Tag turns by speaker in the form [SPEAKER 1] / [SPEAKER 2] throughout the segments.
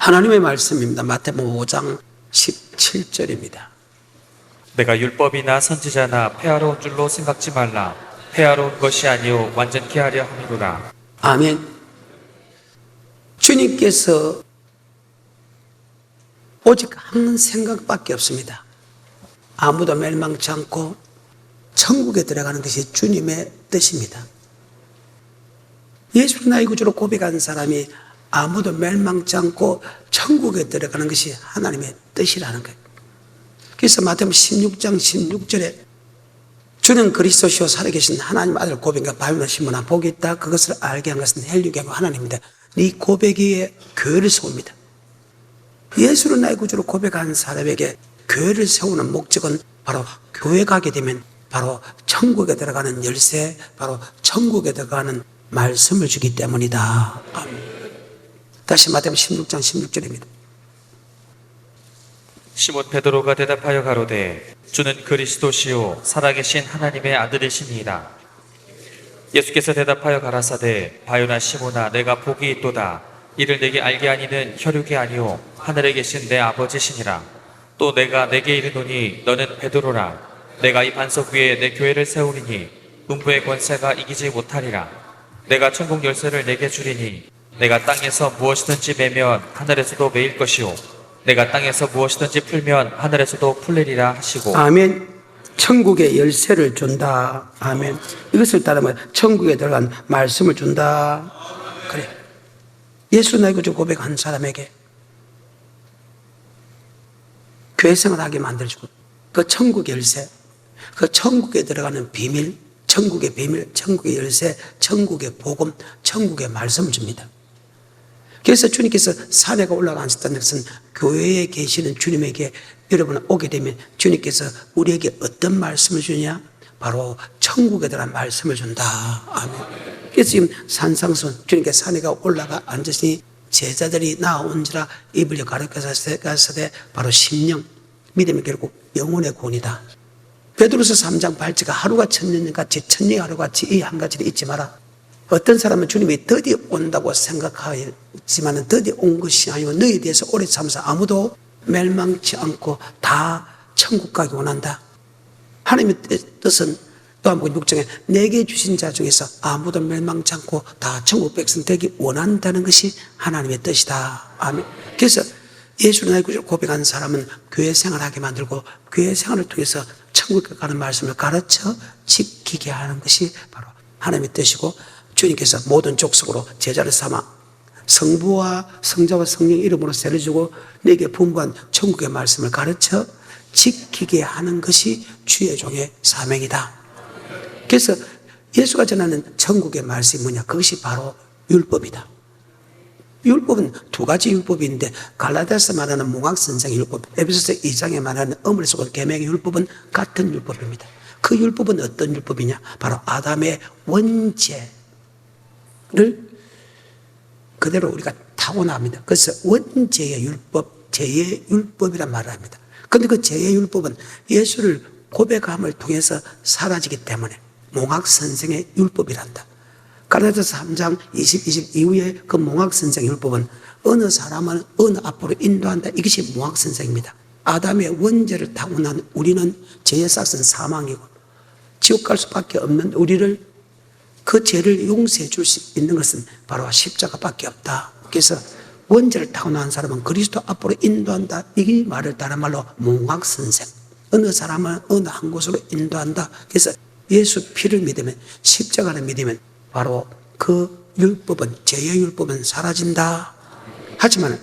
[SPEAKER 1] 하나님의 말씀입니다. 마태복음 5장 17절입니다.
[SPEAKER 2] 내가 율법이나 선지자나 폐하러 온 줄로 생각지 말라. 폐하러 온 것이 아니요 완전케 하려 함이로라.
[SPEAKER 1] 아멘. 주님께서 오직 한 생각밖에 없습니다. 아무도 멸망치 않고 천국에 들어가는 것이 주님의 뜻입니다. 예수를 나의 구주로 고백한 사람이 아무도 멸망치 않고 천국에 들어가는 것이 하나님의 뜻이라는 거예요. 그래서 마태복음 16장 16절에 주는 그리스도시요 살아계신 하나님 아들 고백과 바요나 시몬아 복이 있다. 그것을 알게 한 것은 헬류게 하고 하나님입니다. 이 고백에 교회를 세웁니다. 예수를 나의 구주로 고백한 사람에게 교회를 세우는 목적은 바로 교회 가게 되면 바로 천국에 들어가는 열쇠, 바로 천국에 들어가는 말씀을 주기 때문이다. 아멘. 다시 마태복음 16장 16절입니다.
[SPEAKER 2] 시몬 베드로가 대답하여 가로되 주는 그리스도시요 살아계신 하나님의 아들이시니이다. 예수께서 대답하여 가라사대 바요나 시몬아 내가 복이 있도다. 이를 내게 알게 하니는 혈육이 아니요 하늘에 계신 내 아버지시니라. 또 내가 내게 이르노니 너는 베드로라. 내가 이 반석 위에 내 교회를 세우리니 음부의 권세가 이기지 못하리라. 내가 천국 열쇠를 내게 주리니 내가 땅에서 무엇이든지 매면 하늘에서도 매일 것이요 내가 땅에서 무엇이든지 풀면 하늘에서도 풀리리라 하시고.
[SPEAKER 1] 아멘. 천국의 열쇠를 준다. 아멘. 이것을 따르면 천국에 들어간 말씀을 준다. 그래. 예수 나의 구주 고백한 사람에게 교회 생활하게 만들어주고 그 천국 열쇠, 그 천국에 들어가는 비밀, 천국의 비밀, 천국의 열쇠, 천국의 복음, 천국의 말씀을 줍니다. 그래서 주님께서 산에 올라가셨다는 것은 교회에 계시는 주님에게 여러분 오게 되면 주님께서 우리에게 어떤 말씀을 주냐? 바로 천국에 대한 말씀을 준다. 아멘. 그래서 지금 산상순 주님께서 산에 올라가 앉으시니 제자들이 나온지라 입을 가르쳐서되 바로 심령, 믿음이 결국 영혼의 구원이다. 베드로서 3장 8절가 하루가 천년같이 천년이 하루같이 이 한 가지를 잊지 마라. 어떤 사람은 주님이 드디어 온다고 생각하지만 드디어 온 것이 아니고 너희에 대해서 오래 참아서 아무도 멸망치 않고 다 천국 가기 원한다. 하나님의 뜻은 또한번 6장에 내게 주신 자 중에서 아무도 멸망치 않고 다 천국 백성 되기 원한다는 것이 하나님의 뜻이다. 아멘. 그래서 예수를 나의 구주로 고백한 사람은 교회 생활하게 만들고 교회 생활을 통해서 천국에 가는 말씀을 가르쳐 지키게 하는 것이 바로 하나님의 뜻이고 주님께서 모든 족속으로 제자를 삼아 성부와 성자와 성령 이름으로 세를 주고 내게 분부한 천국의 말씀을 가르쳐 지키게 하는 것이 주의 종의 사명이다. 그래서 예수가 전하는 천국의 말씀이 뭐냐? 그것이 바로 율법이다. 율법은 두 가지 율법이 있는데 갈라디아서 말하는 몽학선생의 율법, 에베소서 2장에 말하는 어물속 계명의 율법은 같은 율법입니다. 그 율법은 어떤 율법이냐? 바로 아담의 원죄를 그대로 우리가 타고납니다. 그래서 원죄의 율법, 죄의 율법이란 말을 합니다. 그런데 그 죄의 율법은 예수를 고백함을 통해서 사라지기 때문에 몽학선생의 율법이란다. 갈라디아서 3장 20 이후에 그 몽학선생의 율법은 어느 사람은 어느 앞으로 인도한다. 이것이 몽학선생입니다. 아담의 원죄를 타고난 우리는 죄의 싹은 사망이고 지옥 갈 수밖에 없는 우리를 그 죄를 용서해 줄 수 있는 것은 바로 십자가밖에 없다. 그래서 원죄를 타고난 사람은 그리스도 앞으로 인도한다. 이 말을 다른 말로 몽학선생. 어느 사람은 어느 한 곳으로 인도한다. 그래서 예수 피를 믿으면 십자가를 믿으면 바로 그 율법은 죄의 율법은 사라진다. 하지만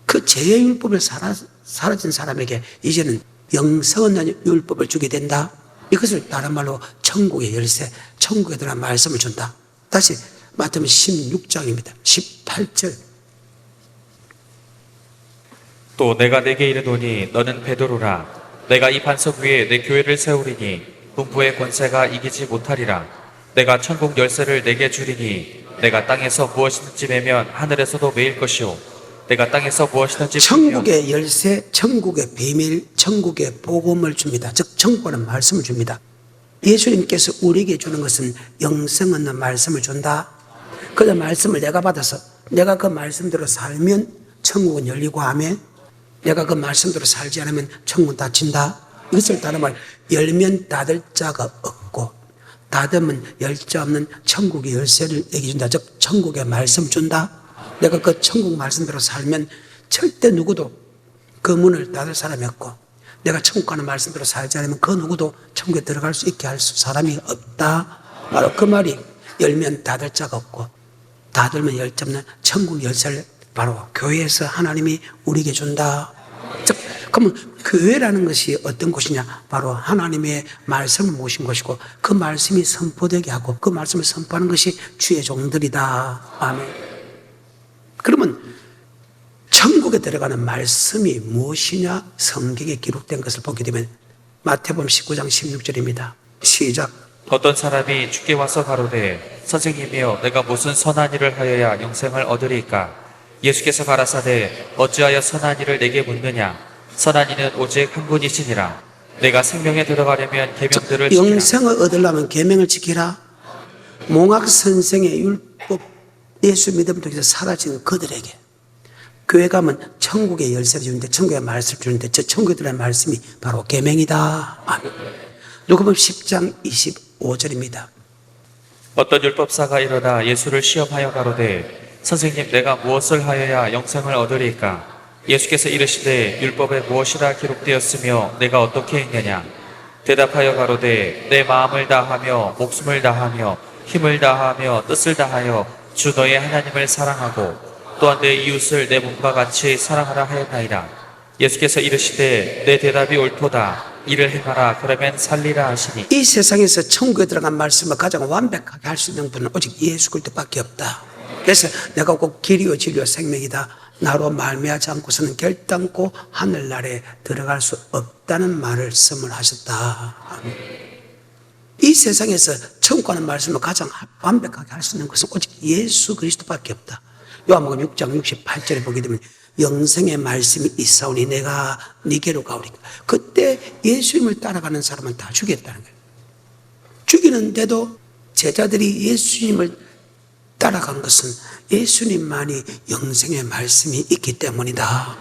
[SPEAKER 1] 그 죄의 율법을 사라진 사람에게 이제는 영생 얻는 율법을 주게 된다. 이것을 다른 말로 천국의 열쇠, 천국에 대한 말씀을 준다. 다시 마태복음 16장입니다. 18절.
[SPEAKER 2] 또 내가 내게 이르노니 너는 베드로라. 내가 이 반석 위에 내 교회를 세우리니 음부의 권세가 이기지 못하리라. 내가 천국 열쇠를 내게 주리니 내가 땅에서 무엇이든지 매면 하늘에서도 매일 것이요 내가 땅에서 무엇이든지
[SPEAKER 1] 천국의 열쇠, 천국의 비밀, 천국의 복음을 줍니다. 즉 천국이라는 말씀을 줍니다. 예수님께서 우리에게 주는 것은 영생 얻는 말씀을 준다. 그 말씀을 내가 받아서 내가 그 말씀대로 살면 천국은 열리고 하면 내가 그 말씀대로 살지 않으면 천국은 닫힌다. 이것을 다른 말 열면 닫을 자가 없고 닫으면 열 자 없는 천국의 열쇠를 내게 준다. 즉 천국의 말씀 준다. 내가 그 천국 말씀대로 살면 절대 누구도 그 문을 닫을 사람이 없고 내가 천국 가는 말씀대로 살지 않으면 그 누구도 천국에 들어갈 수 있게 할 사람이 없다. 바로 그 말이 열면 닫을 자가 없고 닫으면 열 자 없는 천국 열쇠를 바로 교회에서 하나님이 우리에게 준다. 즉 그러면 교회라는 것이 어떤 곳이냐? 바로 하나님의 말씀을 모신 것이고 그 말씀이 선포되게 하고 그 말씀을 선포하는 것이 주의 종들이다. 아멘. 그러면 천국에 들어가는 말씀이 무엇이냐? 성경에 기록된 것을 보게 되면 마태복음 19장 16절입니다. 시작.
[SPEAKER 2] 어떤 사람이 주께 와서 가로되 선생님이여 내가 무슨 선한 일을 하여야 영생을 얻으리까? 예수께서 가라사대 어찌하여 선한 일을 내게 묻느냐? 선한 이는 오직 한 분이시니라. 내가 생명에 들어가려면 계명들을 지키라.
[SPEAKER 1] 영생을 얻으려면 계명을 지키라. 몽학 선생의 율법 예수 믿음 통해서 사라진 그들에게 교회 가면 천국의 열쇠를 주는데 천국의 말씀을 주는데 저 천국에 들어간 말씀이 바로 계명이다. 아멘. 누가복음 10장 25절입니다.
[SPEAKER 2] 어떤 율법사가 일어나 예수를 시험하여 가로되 선생님 내가 무엇을 하여야 영생을 얻으리까? 예수께서 이르시되 율법에 무엇이라 기록되었으며 내가 어떻게 했느냐? 대답하여 가로되 내 마음을 다하며 목숨을 다하며 힘을 다하며 뜻을 다하여 주 너의 하나님을 사랑하고 또한 내 이웃을 내 몸과 같이 사랑하라 하였나이다. 예수께서 이르시되 내 대답이 옳도다. 이를 행하라 그러면 살리라 하시니.
[SPEAKER 1] 이 세상에서 천국에 들어간 말씀을 가장 완벽하게 할 수 있는 분은 오직 예수 그리스도밖에 없다. 그래서 내가 꼭 길이요 진리요 생명이다. 나로 말미암지 않고서는 결단코 하늘나라에 들어갈 수 없다는 말씀을 하셨다. 아멘. 이 세상에서 천국 가는 말씀을 가장 완벽하게 할 수 있는 것은 오직 예수 그리스도밖에 없다. 요한복음 6장 68절에 보게 되면 영생의 말씀이 있사오니 내가 네게로 가오리까. 그때 예수님을 따라가는 사람은 다 죽였다는 거예요. 죽이는데도 제자들이 예수님을 따라간 것은 예수님만이 영생의 말씀이 있기 때문이다.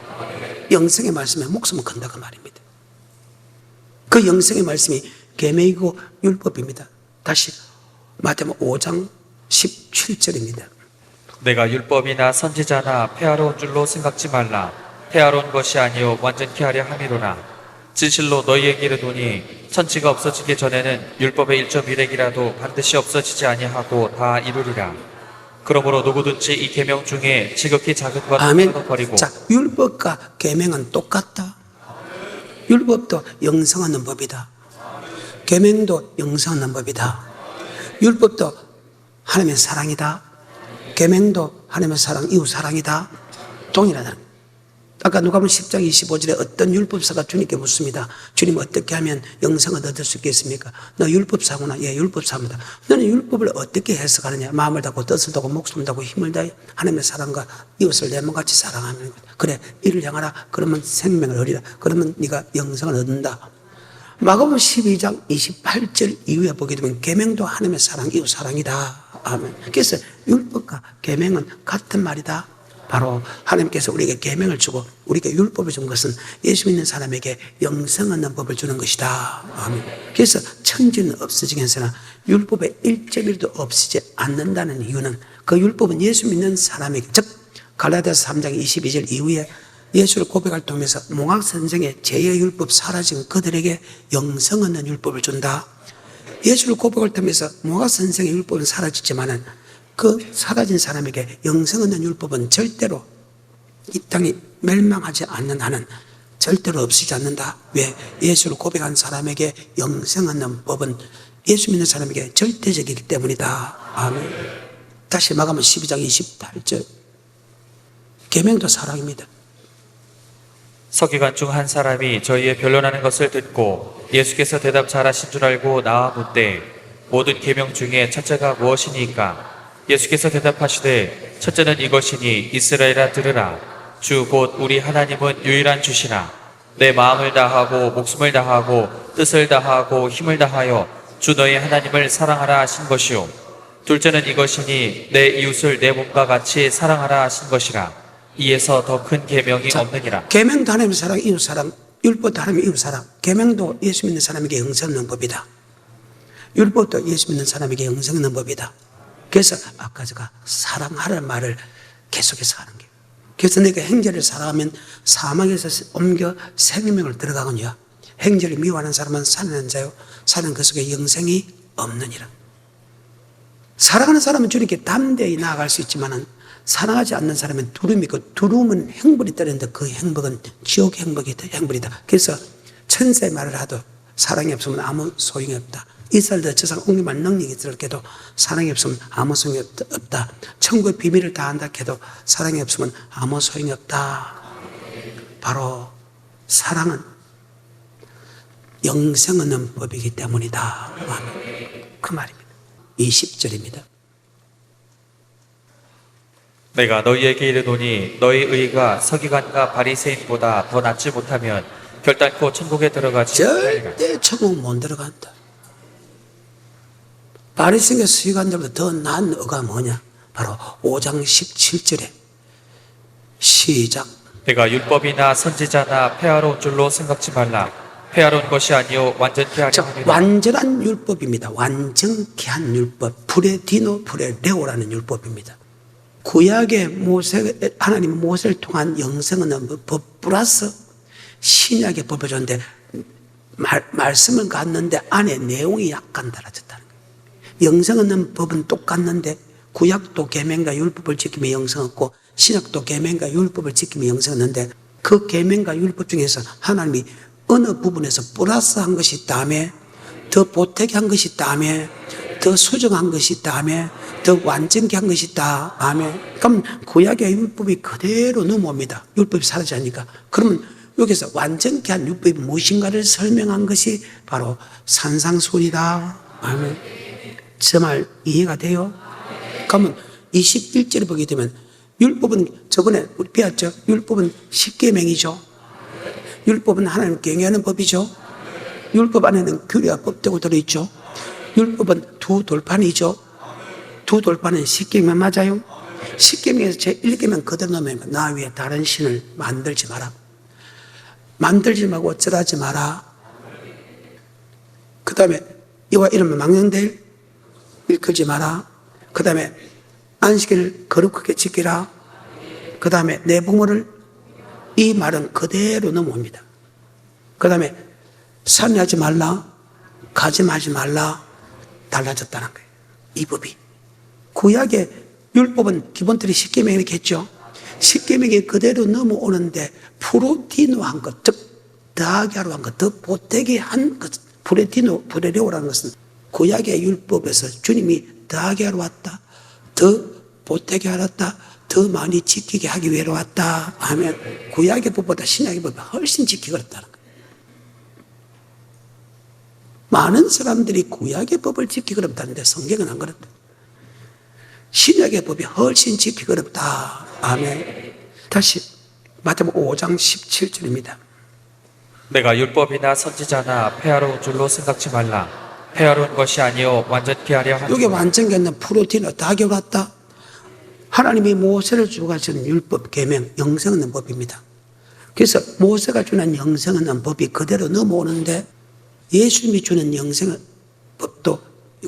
[SPEAKER 1] 영생의 말씀에 목숨을 건다 그 말입니다. 그 영생의 말씀이 계명이고 율법입니다. 다시 마태복음 5장 17절입니다.
[SPEAKER 2] 내가 율법이나 선지자나 폐하러 온 줄로 생각지 말라. 폐하러 온 것이 아니요 완전케 하려 함이로라. 진실로 너희에게 이르노니 천지가 없어지기 전에는 율법의 1.1핵이라도 반드시 없어지지 아니하고 다 이루리라. 그러므로 누구든지 이 계명 중에 지극히 작은 것을
[SPEAKER 1] 아멘.
[SPEAKER 2] 끊어버리고.
[SPEAKER 1] 자, 율법과 계명은 똑같다. 율법도 영생 얻는 법이다. 계명도 영생 얻는 법이다. 율법도 하나님의 사랑이다. 계명도 하나님의 사랑, 이웃 사랑이다. 동일하다. 아까 누가복음 10장 25절에 어떤 율법사가 주님께 묻습니다. 주님 어떻게 하면 영생을 얻을 수 있겠습니까? 너 율법사구나. 예, 율법사입니다. 너는 율법을 어떻게 해석하느냐? 마음을 다하고 뜻을 다하고 목숨을 다하고 힘을 다해 하나님의 사랑과 이웃을 내 몸같이 사랑하는 것. 그래, 이를 향하라. 그러면 생명을 얻으리라. 그러면 네가 영생을 얻는다. 마가복음 12장 28절 이후에 보게 되면 계명도 하나님의 사랑, 이웃 사랑이다. 아멘. 그래서 율법과 계명은 같은 말이다. 바로 하나님께서 우리에게 계명을 주고 우리에게 율법을 준 것은 예수 믿는 사람에게 영생 얻는 법을 주는 것이다. 아멘. 그래서 천지는 없어지겠으나 율법의 1.1도 없어지지 않는다는 이유는 그 율법은 예수 믿는 사람에게, 즉 갈라디아서 3장 22절 이후에 예수를 고백할 통해서 몽학 선생의 제2의 율법 사라진 그들에게 영생 얻는 율법을 준다. 예수를 고백할 통해서 몽학 선생의 율법은 사라지지만은 그 사라진 사람에게 영생 얻는 율법은 절대로 이 땅이 멸망하지 않는 한은 절대로 없어지지 않는다. 왜? 예수를 고백한 사람에게 영생 얻는 법은 예수 믿는 사람에게 절대적이기 때문이다. 아멘. 다시 마가복음 12장 28절. 계명도 사랑입니다.
[SPEAKER 2] 서기관 중 한 사람이 저희의 변론하는 것을 듣고 예수께서 대답 잘하신 줄 알고 나와 묻되 모든 계명 중에 첫째가 무엇이니까? 예수께서 대답하시되 첫째는 이것이니 이스라엘아 들으라. 주 곧 우리 하나님은 유일한 주시라. 내 마음을 다하고 목숨을 다하고 뜻을 다하고 힘을 다하여 주 너의 하나님을 사랑하라 하신 것이요. 둘째는 이것이니 내 이웃을 내 몸과 같이 사랑하라 하신 것이라. 이에서 더 큰 계명이 없느니라.
[SPEAKER 1] 계명도 하나님의 사랑, 이웃 사랑, 율법도 하나님의 이웃 사랑, 계명도 예수 믿는 사람에게 영생 없는 법이다. 율법도 예수 믿는 사람에게 영생 없는 법이다. 그래서 아까 제가 사랑하라는 말을 계속해서 하는 거예요. 그래서 내가 행제를 사랑하면 사망에서 옮겨 생명을 들어가거니와 행제를 미워하는 사람은 살아난 자요 사는 그 속에 영생이 없느니라. 사랑하는 사람은 주님께 담대히 나아갈 수 있지만은 사랑하지 않는 사람은 두려움이 있고 두려움은 행벌이 떨어지는데 그 행복은 지옥 행벌이다. 그래서 천사의 말을 하도 사랑이 없으면 아무 소용이 없다. 이스라엘도 저 사람 옹기만 능력이 있을게도 사랑이 없으면 아무 소용이 없다. 천국의 비밀을 다 안다 해도 사랑이 없으면 아무 소용이 없다. 바로 사랑은 영생 없는 법이기 때문이다. 그 말입니다. 20절입니다.
[SPEAKER 2] 내가 너희에게 이르노니 너희 의가 서기관과 바리새인보다 더 낫지 못하면 결단코 천국에 들어가지 못하리라.
[SPEAKER 1] 절대 천국 못 들어간다. 바리새인과 서기관들보다 더 나은 의가 뭐냐? 바로 5장 17절에 시작.
[SPEAKER 2] 내가 율법이나 선지자나 폐하러 온 줄로 생각지 말라. 폐하러 온 것이 아니요 완전케 하려 함이라.
[SPEAKER 1] 완전한 율법입니다. 완전케 한 율법, 프레디노 프레레오라는 율법입니다. 구약의 하나님 모세를 통한 영생은 법 플러스 신약의 법을 줬는데 말씀은 같는데 안에 내용이 약간 달라졌다는 거예요. 영생 없는 법은 똑같는데 구약도 계명과 율법을 지키며 영생 없고 신약도 계명과 율법을 지키며 영생 없는데 그 계명과 율법 중에서 하나님이 어느 부분에서 플러스한 것이 있다며 더 보태게 한 것이 있다며 더 수정한 것이 있다며 더 완전케 한 것이 있다. 아멘. 그럼 구약의 율법이 그대로 넘어옵니다. 율법이 사라지니까. 그러면 여기서 완전케 한 율법이 무엇인가를 설명한 것이 바로 산상수훈이다. 아멘. 저 말 이해가 돼요? 그러면 21절을 보게 되면 율법은 저번에 우리 배웠죠? 율법은 십계명이죠. 율법은 하나님 경외하는 법이죠. 율법 안에는 규례와 법되고 들어있죠. 율법은 두 돌판이죠. 두 돌판은 십계명 맞아요. 십계명에서 제1계명 그대로 넣으면 나 위에 다른 신을 만들지 마라. 만들지 말고 어쩌라지 마라. 그 다음에 이와 이름을 망령될 일컬지 마라. 그 다음에 안식일을 거룩하게 지키라. 그 다음에 내 부모를, 이 말은 그대로 넘어옵니다. 그 다음에 산리하지 말라, 가짐하지 말라. 달라졌다는 거예요. 이 법이. 구약의 율법은 기본틀이 십계명 이렇게 했죠. 십계명이 그대로 넘어오는데 프로디노한 것, 즉 더하게 하러 한 것, 더 보태게 한 것, 프레레오라는 것은 구약의 율법에서 주님이 더하게 하러 왔다, 더 보태게 하러 왔다, 더 많이 지키게 하기 위해서 왔다 하면 구약의 법보다 신약의 법이 훨씬 지키기 어렵다는 거예요. 많은 사람들이 구약의 법을 지키기 어렵다는데 성경은 안 그렇다. 신약의 법이 훨씬 지키기 어렵다. 아멘. 다시 마태복음 5장 17절입니다.
[SPEAKER 2] 내가 율법이나 선지자나 폐하러 온 줄로 생각지 말라. 폐하러 온 것이 아니요 완전케 하려 함이라.
[SPEAKER 1] 이게 완전케 하는 프로틴을 다 겨왔다. 하나님이 모세를 주고 가신 율법, 계명, 영생 없는 법입니다. 그래서 모세가 주는 영생 없는 법이 그대로 넘어오는데 예수님이 주는 영생 법도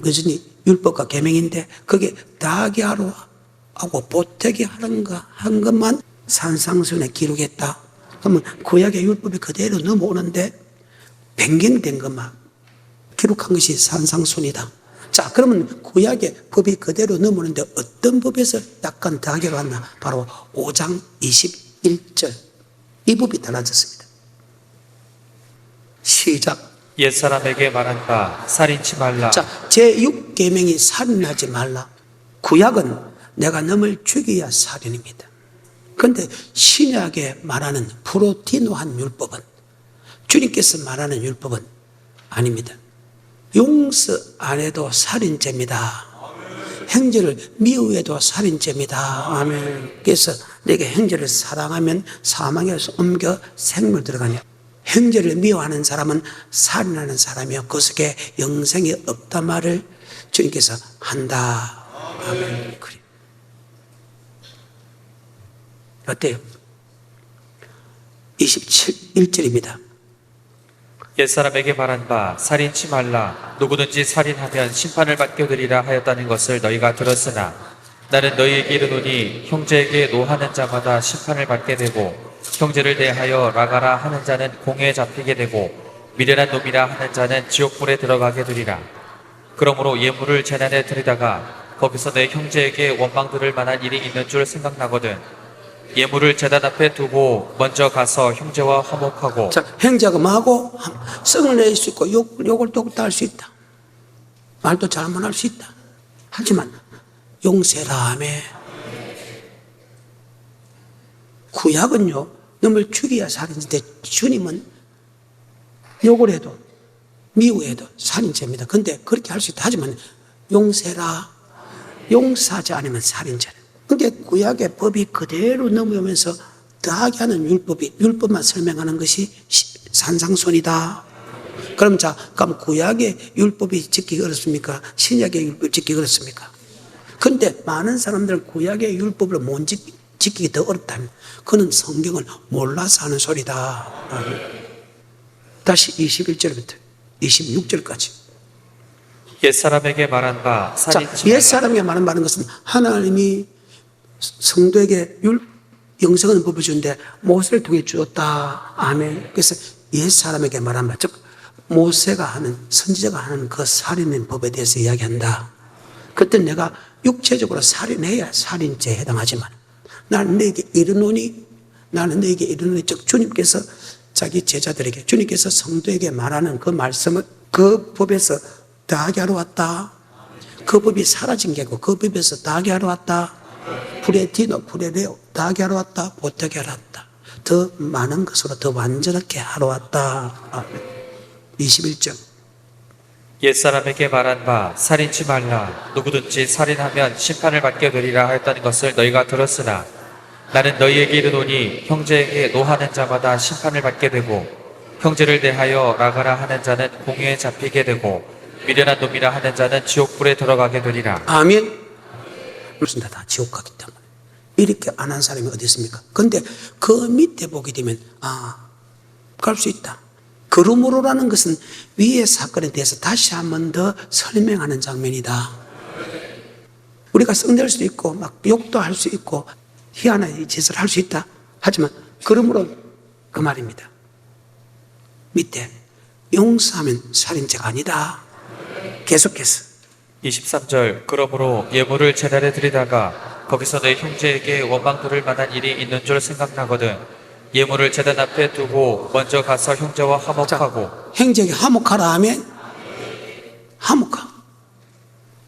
[SPEAKER 1] 여전히 율법과 계명인데 그게 다하게 하고 보태게 하는 거 한 것만 산상수훈에 기록했다. 그러면 구약의 율법이 그대로 넘어오는데 변경된 것만 기록한 것이 산상수훈이다. 자, 그러면 구약의 법이 그대로 넘어오는데 어떤 법에서 약간 다하게 왔나? 바로 5장 21절. 이 법이 달라졌습니다. 시작.
[SPEAKER 2] 옛사람에게 말한다. 살인치 말라.
[SPEAKER 1] 자, 제6계명이 살인하지 말라. 구약은 내가 너를 죽여야 살인입니다. 그런데 신약에 말하는 프로티노한 율법은 주님께서 말하는 율법은 아닙니다. 용서 안 해도 살인죄입니다. 형제를 미워해도 살인죄입니다. 아멘. 그래서 내게 형제를 사랑하면 사망에서 옮겨 생물 들어가냐. 형제를 미워하는 사람은 살인하는 사람이요 그 속에 영생이 없단 말을 주님께서 한다. 아멘. 그래. 어때요? 27일절입니다.
[SPEAKER 2] 옛사람에게 말한 바 살인치 말라 누구든지 살인하면 심판을 받게 되리라 하였다는 것을 너희가 들었으나 나는 너희에게 이르노니 형제에게 노하는 자마다 심판을 받게 되고 형제를 대하여 라가라 하는 자는 공에 잡히게 되고 미련한 놈이라 하는 자는 지옥불에 들어가게 되리라. 그러므로 예물을 제단에 드리다가 거기서 내 형제에게 원망 들을 만한 일이 있는 줄 생각나거든 예물을 제단 앞에 두고 먼저 가서 형제와 화목하고.
[SPEAKER 1] 자, 형제가 뭐하고 성을 낼 수 있고 욕을 또 할 수 있다. 말도 잘못할 수 있다. 하지만 용서라며. 구약은요, 놈을 죽여야 살인인데 주님은 욕을 해도 미워해도 살인죄입니다. 근데 그렇게 할 수 있다. 하지만 용서라. 용서하지 않으면 살인죄다. 그게 구약의 법이 그대로 넘어오면서 더하게 하는 율법만 설명하는 것이 산상손이다. 그럼 그럼 구약의 율법이 지키기 어렵습니까? 신약의 율법이 지키기 어렵습니까? 근데 많은 사람들은 구약의 율법을 못 지키기 더 어렵다면 그는 성경을 몰라서 하는 소리다. 다시 21절부터 26절까지.
[SPEAKER 2] 옛사람에게 말한 바 살인치 말라.
[SPEAKER 1] 옛사람에게 말한 것은 하나님이 성도에게 영생하는 법을 주는데 모세를 통해 주었다. 아멘. 그래서 옛사람에게 말한 바, 즉 모세가 하는, 선지자가 하는 그 살인의 법에 대해서 이야기한다. 그때 내가 육체적으로 살인해야 살인죄에 해당하지만 나는 너에게 이르노니, 즉 주님께서 자기 제자들에게, 주님께서 성도에게 말하는 그 말씀을 그 법에서 다하게 하러 왔다. 그 법이 사라진 게고 그 법에서 다하게 하러 왔다. 프레티노, 프레레오, 다하게 하러 왔다. 보태게 하러 왔다. 더 많은 것으로 더 완전하게 하러 왔다. 21절.
[SPEAKER 2] 옛사람에게 말한 바 살인치 말라 누구든지 살인하면 심판을 받게 되리라 하였다는 것을 너희가 들었으나 나는 너희에게 이르노니 형제에게 노하는 자마다 심판을 받게 되고 형제를 대하여 라가라 하는 자는 공에 잡히게 되고 미련한 놈이라 하는 자는 지옥불에 들어가게 되리라.
[SPEAKER 1] 아멘. 무슨 다 지옥 가기 때문에 이렇게 안 한 사람이 어디 있습니까? 근데 그 밑에 보게 되면 갈 수 있다. 그러므로라는 것은 위의 사건에 대해서 다시 한 번 더 설명하는 장면이다. 우리가 썩낼 수도 있고 막 욕도 할 수 있고 희한한 짓을 할 수 있다. 하지만 그러므로 그 말입니다. 밑에 용서하면 살인죄가 아니다. 계속해서
[SPEAKER 2] 23절. 그러므로 예물을 제단에 드리다가 거기서 내 형제에게 원망 들을 만한 일이 있는 줄 생각나거든 예물을 제단 앞에 두고 먼저 가서 형제와 화목하고.
[SPEAKER 1] 형제에게 화목하라 하면 화목하,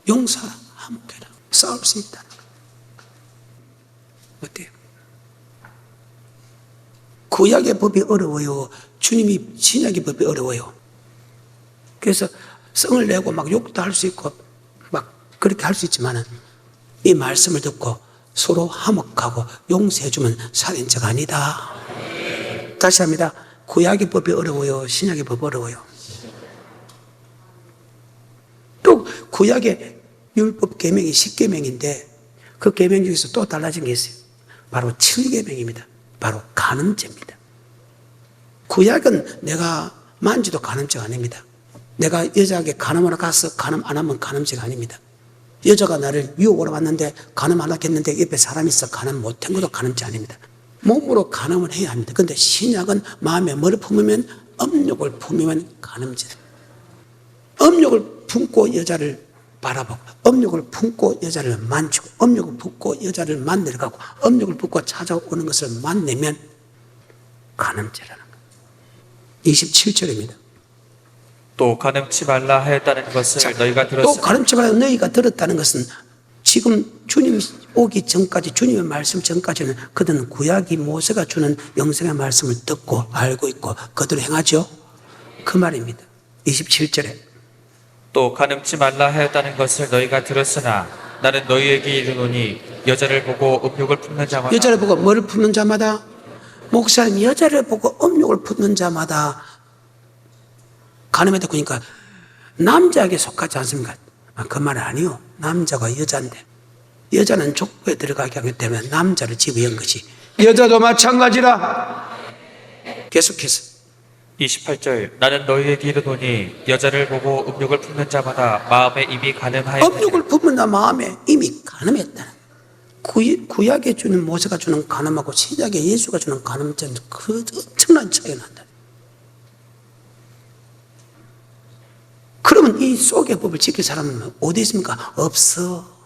[SPEAKER 1] 용서하라, 화목해라. 싸울 수 있다. 어때요? 구약의 법이 어려워요. 주님이 신약의 법이 어려워요. 그래서 성을 내고 막 욕도 할 수 있고 막 그렇게 할 수 있지만은 이 말씀을 듣고 서로 화목하고 용서해주면 살인죄가 아니다. 다시 합니다. 구약의 법이 어려워요. 신약의 법이 어려워요. 또 구약의 율법 계명이 10계명인데 그 계명 중에서 또 달라진 게 있어요. 바로 7계명입니다. 바로 간음죄입니다. 구약은 내가 만지도 간음죄가 아닙니다. 내가 여자에게 간음하러 가서 간음 안 하면 간음죄가 아닙니다. 여자가 나를 유혹으로 왔는데 간음 안 하겠는데 옆에 사람이 있어 간음 못한 것도 간음죄 아닙니다. 몸으로 간음을 해야 합니다. 그런데 신약은 마음에 뭐를 품으면 음욕을 품으면 간음죄다. 음욕을 품고 여자를 바라보고 음욕을 품고 여자를 만지고 음욕을 품고 여자를 만나러 가고 음욕을 품고 찾아오는 것을 만나면 간음죄라는 거예요. 27절입니다.
[SPEAKER 2] 또 간음치 말라 하였다는 것을 너희가 들었으나.
[SPEAKER 1] 또 간음치 말라 너희가 들었다는 것은 지금 주님 오기 전까지, 주님의 말씀 전까지는 그들은 구약이 모세가 주는 영생의 말씀을 듣고 알고 있고 그대로 행하죠. 그 말입니다. 27절에
[SPEAKER 2] 또 간음치 말라 하였다는 것을 너희가 들었으나 나는 너희에게 이르노니 여자를 보고 음욕을 품는 자마다.
[SPEAKER 1] 여자를 보고 뭐를 품는 자마다? 목사님, 여자를 보고 음욕을 품는 자마다 간음했다. 그러니까 남자에게 속하지 않습니까? 그 말은 아니요. 남자가 여자인데 여자는 족보에 들어가게 하기 때문에 남자를 지부한 것이 여자도 마찬가지라. 계속해서
[SPEAKER 2] 28절 나는 너희에게 이르노니 여자를 보고 음욕을 품는 자마다 마음에 이미 가늠하였느니라.
[SPEAKER 1] 음욕을 품는 자 마음에 이미 가늠했다는. 구약에 주는 모세가 주는 가늠하고 신약에 예수가 주는 가늠자는 그 엄청난 차이가 난다. 그러면 이 속의 법을 지킬 사람은 어디 있습니까? 없어.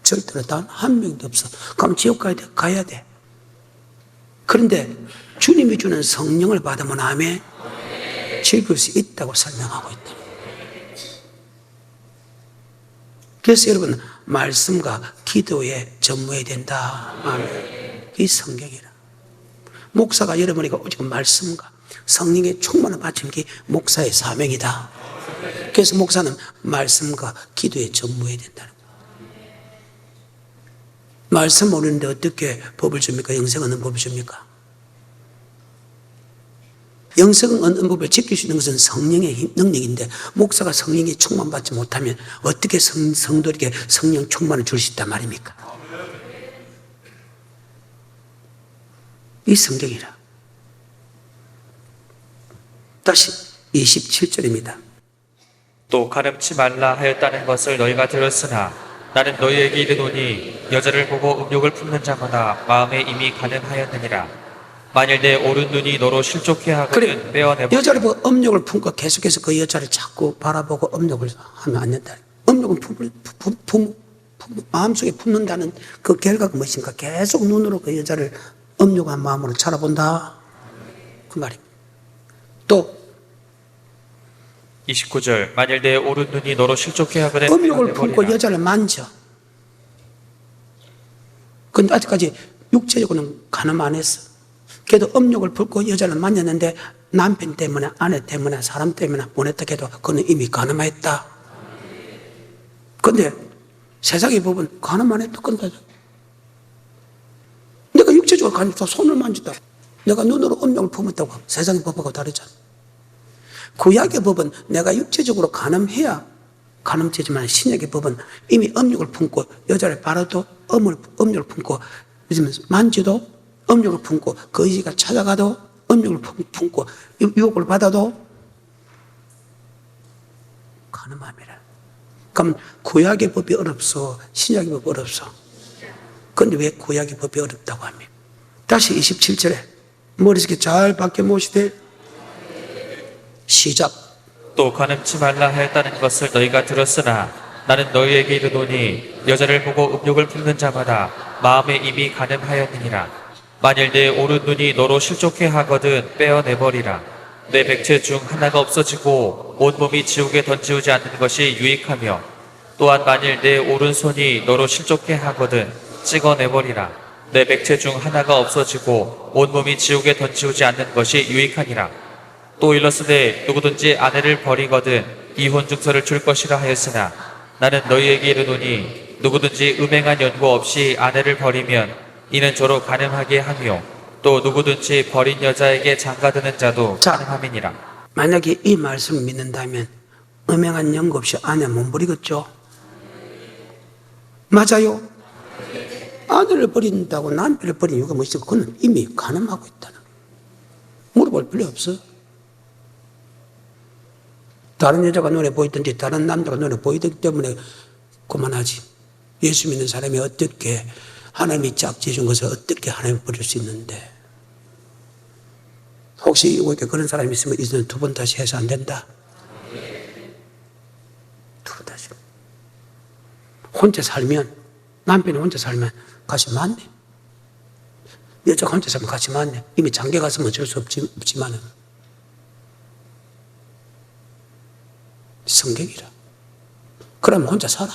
[SPEAKER 1] 절대로 단 한 명도 없어. 그럼 지옥 가야 돼? 가야 돼. 그런데 주님이 주는 성령을 받으면 아멘 즐길 수 있다고 설명하고 있다. 그래서 여러분 말씀과 기도에 전무해야 된다. 아멘. 이 성경이라. 목사가 여러분에게 오직 말씀과 성령의 충만을 바치는 게 목사의 사명이다. 그래서 목사는 말씀과 기도에 전무해야 된다는 거예요. 말씀 모르는데 어떻게 법을 줍니까? 영생 얻는 법을 줍니까? 영생 얻는 법을 지킬 수 있는 것은 성령의 능력인데 목사가 성령의 충만받지 못하면 어떻게 성도에게 성령 충만을 줄 수 있단 말입니까? 이 성경이라. 다시 27절입니다.
[SPEAKER 2] 또 가늠치 말라 하였다는 것을 너희가 들었으나 나는 너희에게 이르노니 여자를 보고 음욕을 품는 자마다 마음에 이미 가늠하였느니라. 만일 내 오른 눈이 너로 실족해 하거든 빼어내버려.
[SPEAKER 1] 여자를 보고 음욕을 품고 계속해서 그 여자를 자꾸 바라보고 음욕을 하면 안 된다. 음욕은 마음속에 품는다는 그 결과가 무엇인가? 계속 눈으로 그 여자를 음욕한 마음으로 쳐다본다. 그 말입니다. 또
[SPEAKER 2] 29절 만일 내 오른 눈이 너로 실족해 하거든
[SPEAKER 1] 음욕을 품고
[SPEAKER 2] 빼어내버리라.
[SPEAKER 1] 여자를 만져. 근데 아직까지 육체적으로는 가늠 안 했어. 그래도 음욕을 품고 여자를 만졌는데 남편 때문에 아내 때문에 사람 때문에 보냈다 해도 그는 이미 가늠했다. 근데 세상의 법은 가늠 안 했다 건다. 내가 육체적으로 가늠했다. 손을 만졌다. 내가 눈으로 음욕을 품었다고. 세상의 법하고 다르잖아. 구약의 법은 내가 육체적으로 가늠해야 가늠죄지만 신약의 법은 이미 음욕을 품고 여자를 바라도 음욕을 품고 만져도 음욕을 품고 그 의지가 찾아가도 음욕을 품고 유혹을 받아도 가늠함이라. 그럼 구약의 법이 어렵소? 신약의 법이 어렵소? 그런데 왜 구약의 법이 어렵다고 합니까? 다시 27절에 머릿속에 잘 박혀 모시되 시작.
[SPEAKER 2] 또 가늠치 말라 하였다는 것을 너희가 들었으나 나는 너희에게 이르노니 여자를 보고 음욕을 품는 자마다 마음에 이미 가늠하였느니라. 만일 내 오른 눈이 너로 실족해 하거든 빼어내버리라. 내 백체 중 하나가 없어지고 온몸이 지옥에 던지우지 않는 것이 유익하며 또한 만일 내 오른손이 너로 실족해 하거든 찍어내버리라. 내 백체 중 하나가 없어지고 온몸이 지옥에 던지우지 않는 것이 유익하니라. 또 일렀으되 누구든지 아내를 버리거든 이혼 증서를 줄 것이라 하였으나 나는 너희에게 이르노니 누구든지 음행한 연고 없이 아내를 버리면 이는 저로 가늠하게 하며 또 누구든지 버린 여자에게 장가드는 자도 가늠함이니라.
[SPEAKER 1] 만약에 이 말씀을 믿는다면 음행한 연고 없이 아내 못 버리겠죠? 맞아요? 아내를 버린다고 남편을 버린 이유가 무엇이고 그는 이미 가늠하고 있다는 거예요. 물어볼 필요 없어. 다른 여자가 눈에 보이든지 다른 남자가 눈에 보이기 때문에 그만하지. 예수 믿는 사람이 어떻게 하나님이 짝지어 준 것을 어떻게 하나님 버릴 수 있는데 혹시 이렇게 그런 사람이 있으면 이제는 두 번 다시 해서 안 된다. 두 번 다시. 혼자 살면 남편이 혼자 살면 같이 맞네. 여자가 혼자 살면 같이 맞네. 이미 장계 갔으면 어쩔 수 없지만은 성경이라. 그러면 혼자 살아.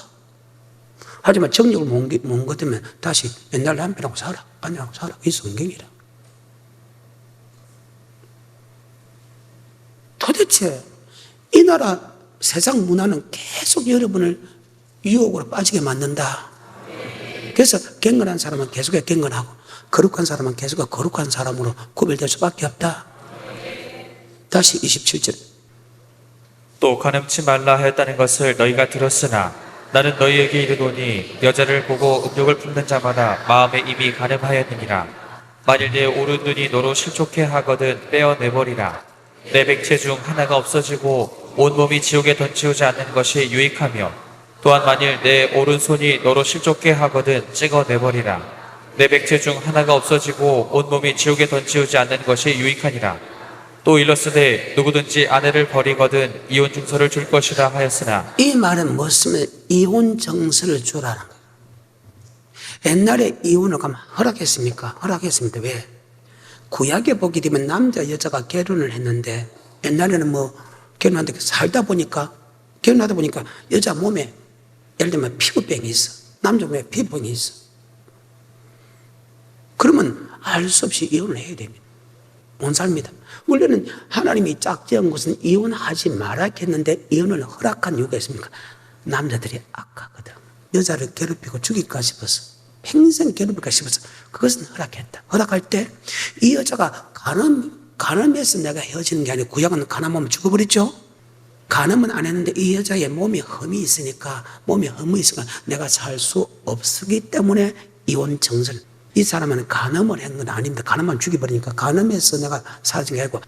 [SPEAKER 1] 하지만 정력을 못 거두면 다시 옛날 남편하고 살아. 아내하고 살아. 이 성경이라. 도대체 이 나라 세상 문화는 계속 여러분을 유혹으로 빠지게 만든다. 그래서 경건한 사람은 계속해 경건하고 거룩한 사람은 계속해 거룩한 사람으로 구별될 수밖에 없다. 다시 27절.
[SPEAKER 2] 또 가늠치 말라 하였다는 것을 너희가 들었으나 나는 너희에게 이르노니 여자를 보고 음욕을 품는 자마다 마음에 이미 가늠하였느니라. 만일 내 오른눈이 너로 실족해 하거든 빼어내버리라. 내 백체 중 하나가 없어지고 온몸이 지옥에 던지우지 않는 것이 유익하며, 또한 만일 내 오른손이 너로 실족해 하거든 찍어내버리라. 내 백체 중 하나가 없어지고 온몸이 지옥에 던지우지 않는 것이 유익하니라. 또 일렀으되 누구든지 아내를 버리거든 이혼 증서를 줄 것이라 하였으나,
[SPEAKER 1] 이 말은 무엇이면 이혼 정서를 주라는 거예요. 옛날에 이혼을 가면 허락했습니까? 허락했습니다. 왜? 구약에 보게 되면 남자 여자가 결혼을 했는데, 옛날에는 뭐 결혼하다 결혼하다 보니까 여자 몸에 예를 들면 피부병이 있어, 남자 몸에 피부병이 있어. 그러면 알 수 없이 이혼을 해야 됩니다. 못 삽니다. 원래는 하나님이 짝지은 것은 이혼하지 말았겠는데 이혼을 허락한 이유가 있습니까? 남자들이 악하거든. 여자를 괴롭히고 죽일까 싶어서, 평생 괴롭힐까 싶어서 그것은 허락했다. 허락할 때 이 여자가 간음해서 내가 헤어지는 게 아니고, 구약은 간음하면 죽어버렸죠. 간음은 안 했는데 이 여자의 몸에 흠이 있으니까 내가 살 수 없기 때문에 이혼 정서를. 이 사람은 간음을 한 건 아닙니다. 간음만 죽여버리니까 간음해서 내가 사라진 게 아니고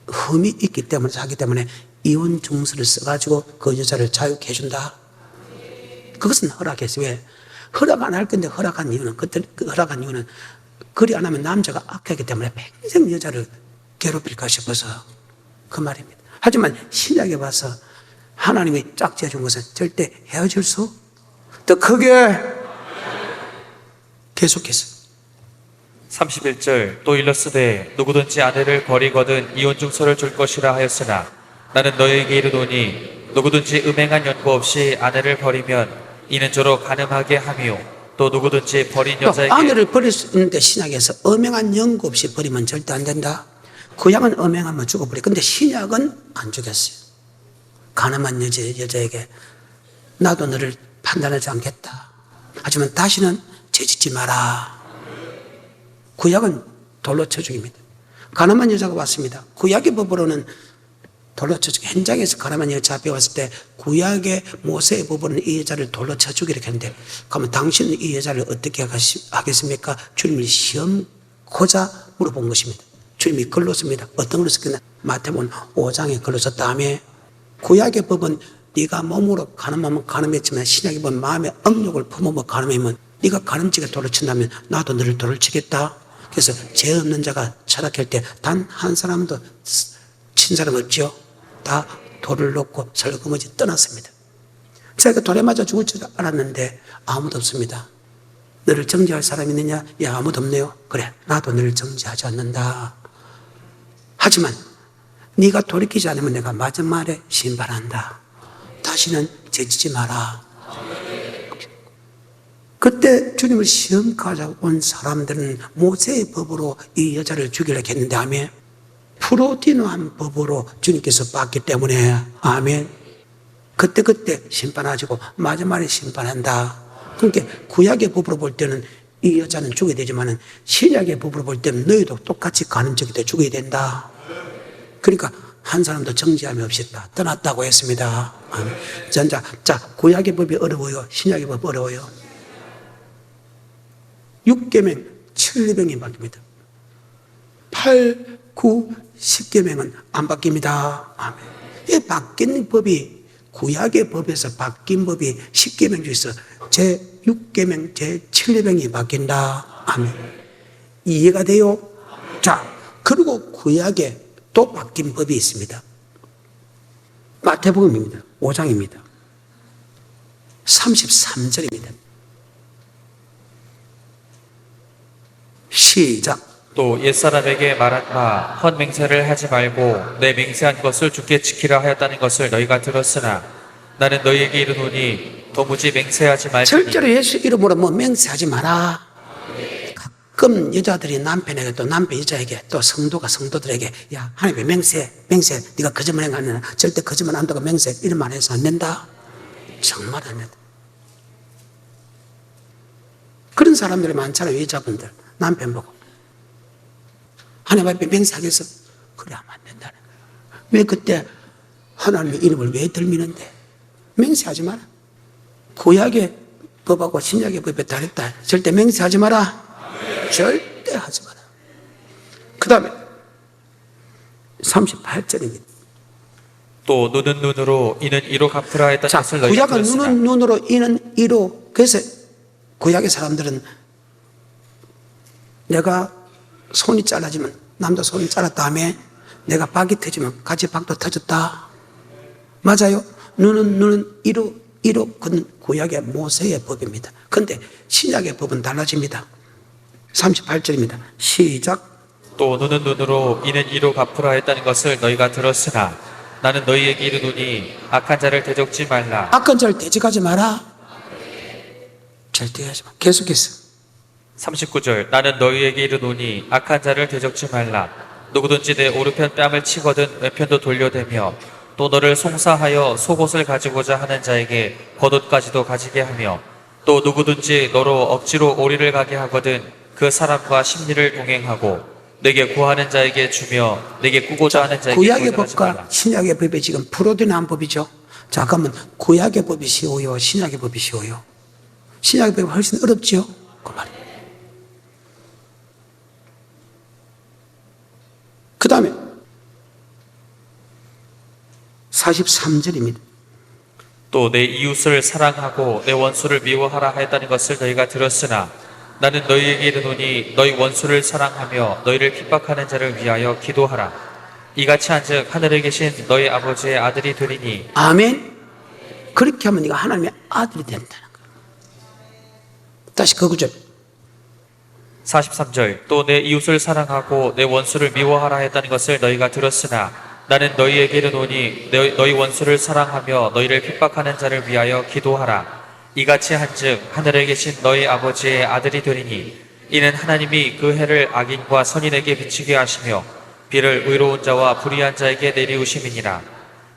[SPEAKER 1] 흠이 있기 때문에, 자기 때문에 이혼 증서를 써가지고 그 여자를 자유케 해준다. 그것은 허락했어요. 왜? 허락 안 할 건데 허락한 이유는 그리 안 하면 남자가 악하기 때문에 평생 여자를 괴롭힐까 싶어서 그 말입니다. 하지만 신약에 봐서 하나님이 짝지어 준 것은 절대 헤어질 수, 더 크게 계속해서
[SPEAKER 2] 31절 또 일렀으되 누구든지 아내를 버리거든 이혼 증서를 줄 것이라 하였으나, 나는 너희에게 이르노니 누구든지 음행한 연고 없이 아내를 버리면 이는 저로 간음하게 하며, 또 누구든지 버린 여자에게
[SPEAKER 1] 아내를 버릴 수 있는데 신약에서 음행한 연고 없이 버리면 절대 안 된다. 구약은 음행하면 죽어버려. 근데 신약은 안 죽였어요. 간음한 여자에게 나도 너를 판단하지 않겠다. 하지만 다시는 죄짓지 마라. 구약은 돌로 쳐 죽입니다. 가늠한 여자가 왔습니다. 구약의 법으로는 돌로 쳐 죽여. 현장에서 가늠한 여자 잡혀왔을 때 구약의 모세의 법으로는 이 여자를 돌로 쳐 죽이라고 했는데, 그러면 당신은 이 여자를 어떻게 하겠습니까? 주님을 시험코자 물어본 것입니다. 주님이 글로 씁니다. 어떤 글로 썼겠나? 마태복음 5장에 글로 썼다며. 구약의 법은 네가 몸으로 가늠하면 가늠했지만, 신약의 법은 마음에 억력을 품으면 가늠하면, 네가 가늠지게 돌을 친다면 나도 너를 돌을 치겠다. 그래서 죄 없는 자가 철학할 때 단 한 사람도 친 사람 없죠. 다 돌을 놓고 설거머지 떠났습니다. 제가 돌에 맞아 죽을 줄 알았는데 아무도 없습니다. 너를 정죄할 사람이 있느냐? 야, 아무도 없네요. 그래, 나도 너를 정죄하지 않는다. 하지만 네가 돌이키지 않으면 내가 마지막에 심판한다. 다시는 죄짓지 마라. 그때 주님을 시험하자고 온 사람들은 모세의 법으로 이 여자를 죽이려고 했는데, 아멘. 프로디노한 법으로 주님께서 봤기 때문에, 아멘. 그때 심판하시고 마지막에 심판한다. 그러니까 구약의 법으로 볼 때는 이 여자는 죽어야 되지만, 신약의 법으로 볼 때는 너희도 똑같이 가늠적이 돼 죽어야 된다. 그러니까 한 사람도 정죄함이 없이 다 떠났다고 했습니다. 아멘. 자, 구약의 법이 어려워요? 신약의 법 어려워요? 6계명 7계명이 바뀝니다. 8, 9, 10계명은 안 바뀝니다. 아멘. 이 바뀐 법이, 구약의 법에서 바뀐 법이 10계명 중에서 제6계명, 제7계명이 바뀐다. 아멘. 이해가 돼요? 자, 그리고 구약에 또 바뀐 법이 있습니다. 마태복음입니다. 5장입니다. 33절입니다. 시작.
[SPEAKER 2] 또 옛사람에게 말한 바 헛맹세를 하지 말고 내 맹세한 것을 주께 지키라 하였다는 것을 너희가 들었으나, 나는 너희에게 이르노니 도무지 맹세하지 말지니.
[SPEAKER 1] 절대로 예수 이름으로 뭐 맹세하지 마라. 가끔 여자들이 남편에게, 또 남편 여자에게, 또 성도가 성도들에게, 야, 하나님의 맹세, 네가 거짓말 행하느냐, 절대 거짓말 안 한다고 맹세, 이런 말 해서 안 된다. 정말 안 된다. 그런 사람들이 많잖아요. 여자분들 남편 보고 하나님 앞에 맹세하겠어? 그래 하면 안 된다는 거예요. 왜 그때 하나님의 이름을 왜 들미는데? 맹세하지 마라. 구약의 법하고 신약의 법에 다르다. 절대 맹세하지 마라. 절대 하지 마라. 그 다음에 38절입니다.
[SPEAKER 2] 또 눈은 눈으로 이는 이로 갚으라 했다는
[SPEAKER 1] 자,
[SPEAKER 2] 것을 너희가
[SPEAKER 1] 구약은
[SPEAKER 2] 들었으나
[SPEAKER 1] 눈은 눈으로 이는 이로. 그래서 구약의 사람들은 내가 손이 잘라지면, 남자 손이 잘랐 다음에 내가 박이 터지면 같이 박도 터졌다. 맞아요. 눈은 이로. 그건 구약의 모세의 법입니다. 그런데 신약의 법은 달라집니다. 38절입니다. 시작.
[SPEAKER 2] 또 눈은 눈으로 이는 이로 갚으라 했다는 것을 너희가 들었으나 나는 너희에게 이르노니 악한 자를 대적지 말라.
[SPEAKER 1] 악한 자를 대적하지 마라. 절대 하지 마. 계속해서.
[SPEAKER 2] 39절 나는 너희에게 이르노니 악한 자를 대적지 말라. 누구든지 내 오른편 뺨을 치거든 왼편도 돌려대며 또 너를 송사하여 속옷을 가지고자 하는 자에게 겉옷까지도 가지게 하며 또 누구든지 너로 억지로 오리를 가게 하거든 그 사람과 심리를 동행하고 내게 구하는 자에게 주며 내게 꾸고자 하는 자에게
[SPEAKER 1] 구약의
[SPEAKER 2] 거절하지
[SPEAKER 1] 법과
[SPEAKER 2] 말라.
[SPEAKER 1] 신약의 법이 지금 풀어둔한 법이죠. 자, 그러면 구약의 법이 쉬워요? 신약의 법이 쉬워요? 신약의 법이 훨씬 어렵죠? 그 말이에요. 그 다음에 43절입니다.
[SPEAKER 2] 또 내 이웃을 사랑하고 내 원수를 미워하라 하였다는 것을 너희가 들었으나 나는 너희에게 이르노니 너희 원수를 사랑하며 너희를 핍박하는 자를 위하여 기도하라. 이같이 한즉 하늘에 계신 너희 아버지의 아들이 되리니.
[SPEAKER 1] 아멘. 그렇게 하면 네가 하나님의 아들이 된다는 거예요. 다시 그 구절.
[SPEAKER 2] 43절 또 내 이웃을 사랑하고 내 원수를 미워하라 했다는 것을 너희가 들었으나 나는 너희에게 이르노니 너희 원수를 사랑하며 너희를 핍박하는 자를 위하여 기도하라. 이같이 한즉 하늘에 계신 너희 아버지의 아들이 되리니 이는 하나님이 그 해를 악인과 선인에게 비치게 하시며 비를 의로운 자와 불의한 자에게 내리우심이니라.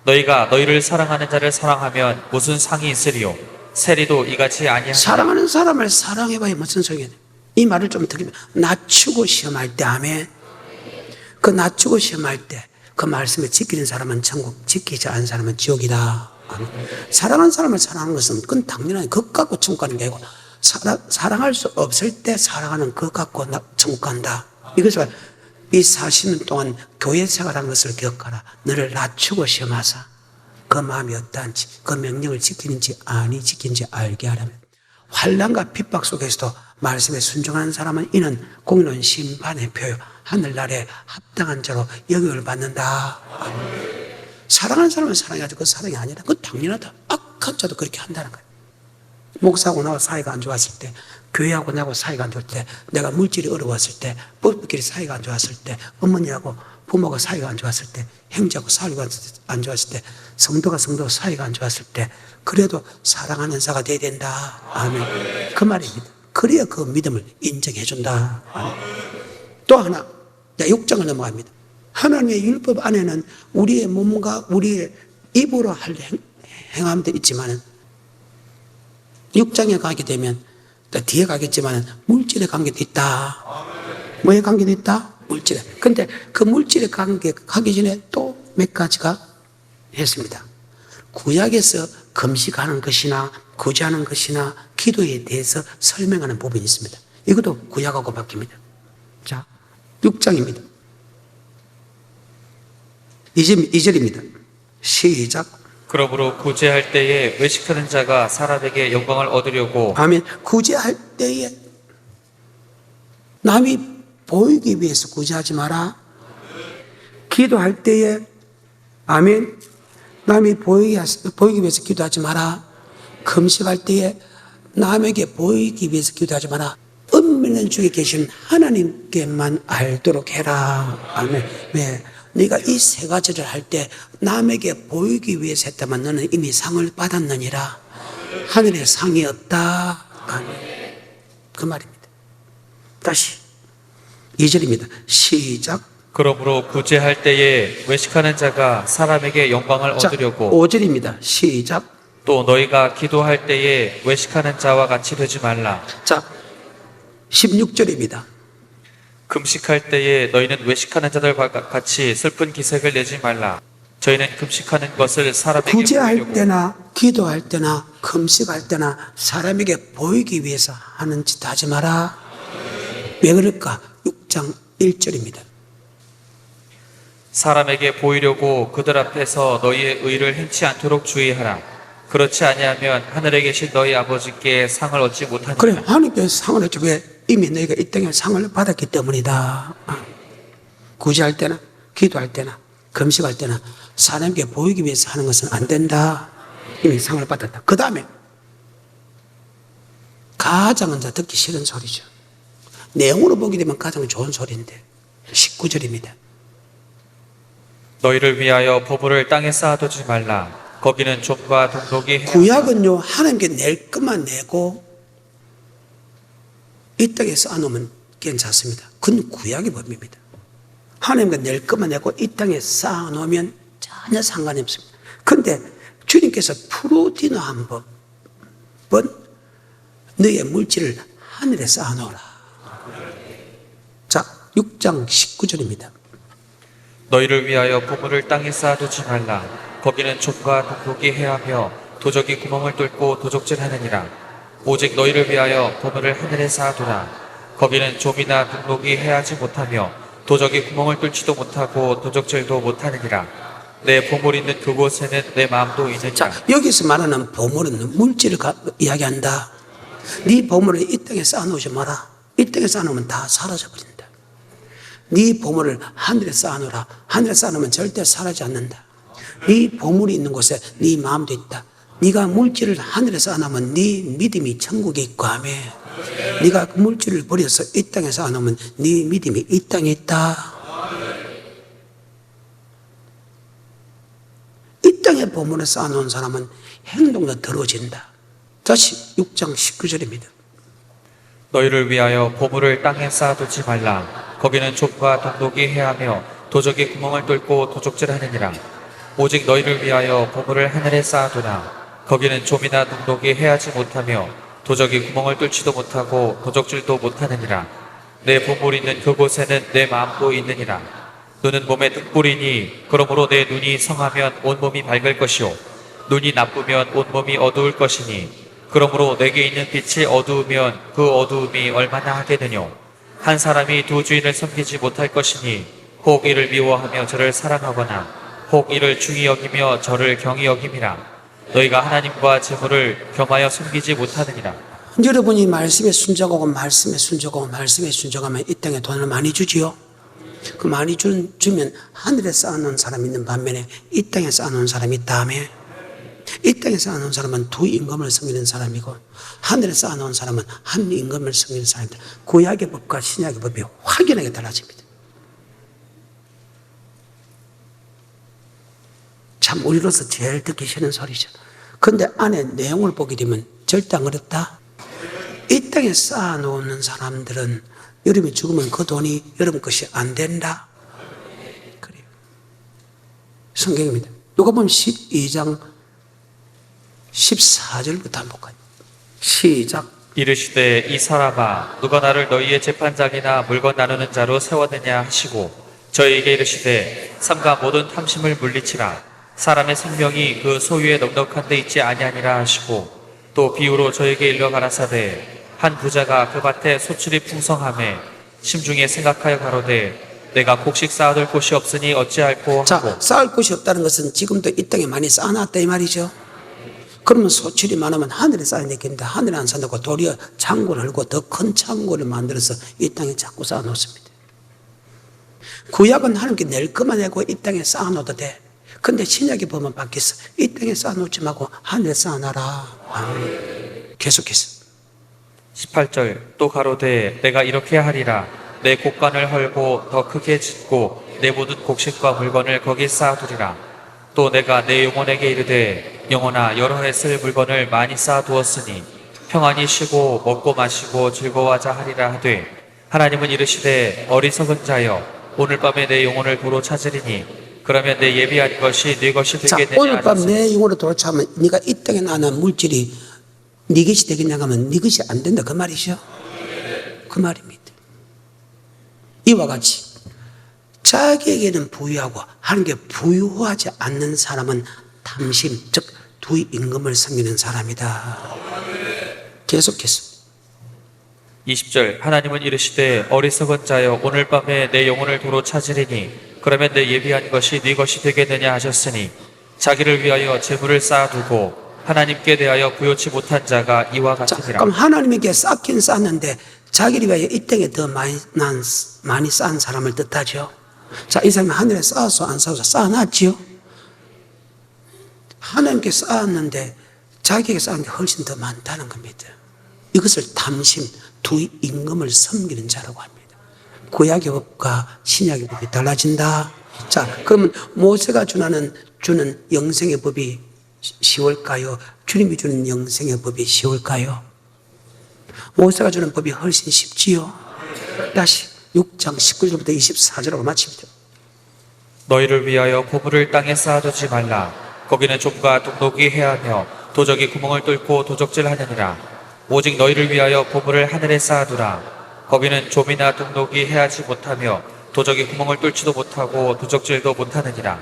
[SPEAKER 2] 너희가 너희를 사랑하는 자를 사랑하면 무슨 상이 있으리요? 세리도 이같이 아니하니라.
[SPEAKER 1] 사랑하는 사람을 사랑해봐야 무슨 소용이야. 이 말을 좀 듣기면 낮추고 시험할 때 아멘. 그 낮추고 시험할 때 그 말씀을 지키는 사람은 천국, 지키지 않은 사람은 지옥이다. 아멘. 사랑하는 사람을 사랑하는 것은 그건 당연한 것 갖고 천국 가는 게 아니고 사랑할 수 없을 때 사랑하는 것 갖고 천국 간다. 이것을 이 40년 동안 교회 생활한 것을 기억하라. 너를 낮추고 시험하사 그 마음이 어떠한지 그 명령을 지키는지 아니 지키는지 알게 하라면 환난과 핍박 속에서도 말씀에 순종하는 사람은 이는 공의로운 심판의 표요 하늘나라에 합당한 자로 영역을 받는다. 아멘. 사랑하는 사람은 사랑해야지 그 사랑이 아니라 그건 당연하다. 악한 자도 그렇게 한다는 거예요. 목사하고 나하고 사이가 안 좋았을 때, 교회하고 나하고 사이가 안 좋을 때, 내가 물질이 어려웠을 때, 부부끼리 사이가 안 좋았을 때, 어머니하고 부모가 사이가 안 좋았을 때, 형제하고 사이가 안 좋았을 때, 성도가 성도 사이가 안 좋았을 때, 그래도 사랑하는 자가 돼야 된다. 아멘. 그 말입니다. 그래야 그 믿음을 인정해 준다. 또 하나, 6장을 넘어갑니다. 하나님의 율법 안에는 우리의 몸과 우리의 입으로 할 행함도 있지만 6장에 가게 되면 또 뒤에 가겠지만 물질의 관계도 있다. 뭐의 관계도 있다? 물질에. 근데 그 물질의 관계 가기 전에 또 몇 가지가 했습니다. 구약에서 금식하는 것이나 구제하는 것이나 기도에 대해서 설명하는 부분이 있습니다. 이것도 구약하고 바뀝니다. 자, 6장입니다. 2절입니다. 시작.
[SPEAKER 2] 그러므로 구제할 때에 외식하는 자가 사람에게 영광을 얻으려고.
[SPEAKER 1] 아멘. 구제할 때에 남이 보이기 위해서 구제하지 마라. 기도할 때에 아멘. 남이 보이기 위해서 기도하지 마라. 금식할 때에 남에게 보이기 위해서 기도하지 마라. 은밀한 중에 계신 하나님께만 알도록 해라. 아멘. 왜? 네가 이 세 가지를 할 때 남에게 보이기 위해서 했다면 너는 이미 상을 받았느니라. 하늘에 상이 없다. 아멘. 그 말입니다. 다시 2절입니다. 시작.
[SPEAKER 2] 그러므로 구제할 때에 외식하는 자가 사람에게 영광을 얻으려고.
[SPEAKER 1] 5절입니다. 시작.
[SPEAKER 2] 또 너희가 기도할 때에 외식하는 자와 같이 되지 말라.
[SPEAKER 1] 자, 16절입니다.
[SPEAKER 2] 금식할 때에 너희는 외식하는 자들과 같이 슬픈 기색을 내지 말라. 저희는 금식하는 것을 사람에게
[SPEAKER 1] 구제할
[SPEAKER 2] 보이려고.
[SPEAKER 1] 때나 기도할 때나 금식할 때나 사람에게 보이기 위해서 하는 짓 하지 마라. 왜 그럴까? 6장 1절입니다.
[SPEAKER 2] 사람에게 보이려고 그들 앞에서 너희의 의를 행치 않도록 주의하라. 그렇지 아니하면 하늘에 계신 너희 아버지께 상을 얻지 못하니라.
[SPEAKER 1] 그래, 하나님께서 상을 했죠. 왜? 이미 너희가 이 땅에 상을 받았기 때문이다. 구제할 때나, 기도할 때나, 금식할 때나, 사람에게 보이기 위해서 하는 것은 안 된다. 이미 상을 받았다. 그 다음에, 가장 먼저 듣기 싫은 소리죠. 내용으로 보게 되면 가장 좋은 소리인데, 19절입니다.
[SPEAKER 2] 너희를 위하여 보물을 땅에 쌓아두지 말라. 거기는 좀과 동록이
[SPEAKER 1] 구약은요, 하나님께 낼 것만 내고, 이 땅에 쌓아놓으면 괜찮습니다. 그건 구약의 법입니다. 하나님께 낼 것만 내고 이 땅에 쌓아놓으면 전혀 상관이 없습니다. 그런데 주님께서 프로디노 한 법은 너의 물질을 하늘에 쌓아놓으라. 자, 6장 19절입니다.
[SPEAKER 2] 너희를 위하여 보물을 땅에 쌓아두지 말라. 거기는 좀과 동록이 해하며 도적이 구멍을 뚫고 도적질하느니라. 오직 너희를 위하여 보물을 하늘에 쌓아두라. 거기는 좀이나 동록이 해하지 못하며 도적이 구멍을 뚫지도 못하고 도적질도 못하느니라. 내 보물 있는 그곳에는 내 마음도 있느니라.
[SPEAKER 1] 자, 여기서 말하는 보물은 물질을 이야기한다. 네 보물을 이 땅에 쌓아놓지 마라. 이 땅에 쌓아놓으면 다 사라져버린다. 네 보물을 하늘에 쌓아놓으라. 하늘에 쌓아놓으면 절대 사라지지 않는다. 네 보물이 있는 곳에 네 마음도 있다. 네가 물질을 하늘에 쌓아놓으면 네 믿음이 천국에 있고 하며, 네가 그 물질을 버려서 이 땅에 쌓아놓으면 네 믿음이 이 땅에 있다. 이 땅에 보물을 쌓아놓은 사람은 행동도 더러워진다. 다시 6장 19절입니다.
[SPEAKER 2] 너희를 위하여 보물을 땅에 쌓아두지 말라. 거기는 좀과 동록이 해하며 도적이 구멍을 뚫고 도적질하느니라. 오직 너희를 위하여 보물을 하늘에 쌓아두라. 거기는 좀이나 동록이 해하지 못하며 도적이 구멍을 뚫지도 못하고 도적질도 못하느니라. 내 보물 있는 그곳에는 내 마음도 있느니라. 눈은 몸의 등불이니 그러므로 내 눈이 성하면 온몸이 밝을 것이요 눈이 나쁘면 온몸이 어두울 것이니 그러므로 내게 있는 빛이 어두우면 그 어두움이 얼마나 하겠느뇨. 한 사람이 두 주인을 섬기지 못할 것이니 혹 이를 미워하며 저를 사랑하거나 혹 이를 중히 여기며 저를 경히 여김이라. 너희가 하나님과 재물을 겸하여 섬기지 못하느니라.
[SPEAKER 1] 여러분이 말씀에 순종하고 말씀에 순종하고 말씀에 순종하면 이 땅에 돈을 많이 주지요. 그 많이 주면 하늘에 쌓아놓은 사람이 있는 반면에 이 땅에 쌓아놓은 사람이 있다며. 이 땅에 쌓아놓은 사람은 두 임금을 섬기는 사람이고 하늘에 쌓아놓은 사람은 한 임금을 섬기는 사람입니다. 구약의 법과 신약의 법이 확연하게 달라집니다. 참 우리로서 제일 듣기 싫은 소리죠. 그런데 안에 내용을 보게 되면 절대 안 그렇다. 이 땅에 쌓아놓는 사람들은 여러분이 죽으면 그 돈이 여러분 것이 안 된다. 그래요. 성경입니다. 누가복음 12장 14절부터 한번 볼까요? 시작.
[SPEAKER 2] 이르시되 이 사람아 누가 나를 너희의 재판장이나 물건 나누는 자로 세웠느냐 하시고 저희에게 이르시되 삼가 모든 탐심을 물리치라. 사람의 생명이 그 소유에 넉넉한 데 있지 아니하니라 하시고 또 비유로 저에게 일러 가라사대 한 부자가 그 밭에 소출이 풍성하매 심중에 생각하여 가로되 내가 곡식 쌓아둘 곳이 없으니 어찌할꼬 하고.
[SPEAKER 1] 자, 쌓을 곳이 없다는 것은 지금도 이 땅에 많이 쌓아놨다 이 말이죠. 그러면 소출이 많으면 하늘에 쌓아야 되겠는데 하늘에 안 쌓아놓고 도리어 창고를 헐고 더 큰 창고를 만들어서 이 땅에 자꾸 쌓아놓습니다. 구약은 하나님께 낼 것만 내고 이 땅에 쌓아놓아도 돼. 근데 신약이 보면 바뀌었어. 이 땅에 쌓아놓지 말고 하늘에 쌓아놔라. 계속해서
[SPEAKER 2] 18절 또 가로되 내가 이렇게 하리라. 내 곡간을 헐고 더 크게 짓고 내 모든 곡식과 물건을 거기 쌓아두리라. 또 내가 내 영혼에게 이르되 영혼아 여러 해 쓸 물건을 많이 쌓아두었으니 평안히 쉬고 먹고 마시고 즐거워하자 하리라 하되 하나님은 이르시되 어리석은 자여 오늘 밤에 내 영혼을 도로 찾으리니 그러면 내 예비한 것이 네 것이
[SPEAKER 1] 자,
[SPEAKER 2] 되겠느냐.
[SPEAKER 1] 오늘 밤 내 영혼을 돌아차면 네가 이 땅에 나는 물질이 네 것이 되겠냐 하면 네 것이 안 된다 그 말이죠. 그 말입니다. 이와 같이 자기에게는 부유하고 하나님께 부유하지 않는 사람은 탐심, 즉 두 임금을 섬기는 사람이다. 계속해서
[SPEAKER 2] 20절 하나님은 이르시되 어리석은 자여 오늘 밤에 내 영혼을 도로 찾으리니 그러면 내 예비한 것이 네 것이 되겠느냐 하셨으니 자기를 위하여 재물을 쌓아두고 하나님께 대하여 부요치 못한 자가 이와
[SPEAKER 1] 자,
[SPEAKER 2] 같으니라.
[SPEAKER 1] 그럼 하나님에게 쌓긴 쌓았는데 자기를 위하여 이 땅에 더 많이 쌓은 사람을 뜻하죠. 자, 이 사람이 하늘에 쌓아서 안 쌓아서 쌓아놨지요. 하나님께 쌓았는데 자기에게 쌓은 게 훨씬 더 많다는 겁니다. 이것을 탐심, 두 임금을 섬기는 자라고 합니다. 구약의 법과 신약의 법이 달라진다. 자, 그러면 모세가 주는 영생의 법이 쉬울까요? 주님이 주는 영생의 법이 쉬울까요? 모세가 주는 법이 훨씬 쉽지요. 다시 6장 19절부터 24절하고 마칩니다.
[SPEAKER 2] 너희를 위하여 보물을 땅에 쌓아두지 말라. 거기는 좀과 동독이 해하며 도적이 구멍을 뚫고 도적질하느니라. 오직 너희를 위하여 보물을 하늘에 쌓아두라. 거기는 좀이나 동독이 해하지 못하며 도적이 구멍을 뚫지도 못하고 도적질도 못하느니라.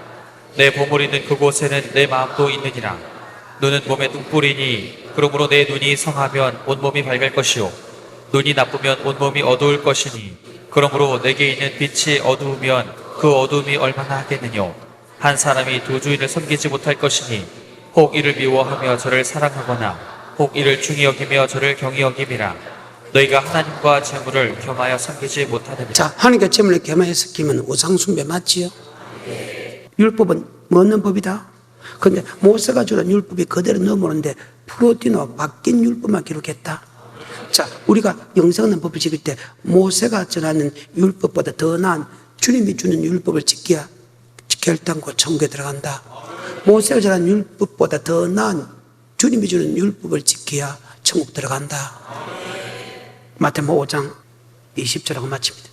[SPEAKER 2] 내 보물 있는 그곳에는 내 마음도 있느니라. 눈은 몸의 등불이니 그러므로 내 눈이 성하면 온몸이 밝을 것이요 눈이 나쁘면 온몸이 어두울 것이니 그러므로 내게 있는 빛이 어두우면 그 어두움이 얼마나 하겠느냐. 한 사람이 두 주인을 섬기지 못할 것이니 혹 이를 미워하며 저를 사랑하거나 혹 이를 중히 여기며 저를 경히 여김이라. 너희가 하나님과 재물을 겸하여 섬기지 못하느니라.
[SPEAKER 1] 자, 하나님과 재물을 겸하여 섬기면 우상숭배 맞지요? 율법은 뭐는 법이다? 그런데 모세가 주는 율법이 그대로 넘어오는데 프로디노 바뀐 율법만 기록했다. 자, 우리가 영생하는 법을 지킬 때 모세가 전하는 율법보다 더 나은 주님이 주는 율법을 지켜야 결단코 천국에 들어간다. 모세가 전하는 율법보다 더 나은 주님이 주는 율법을 지켜야 천국 들어간다. 마태복음 5장 20절하고 마칩니다.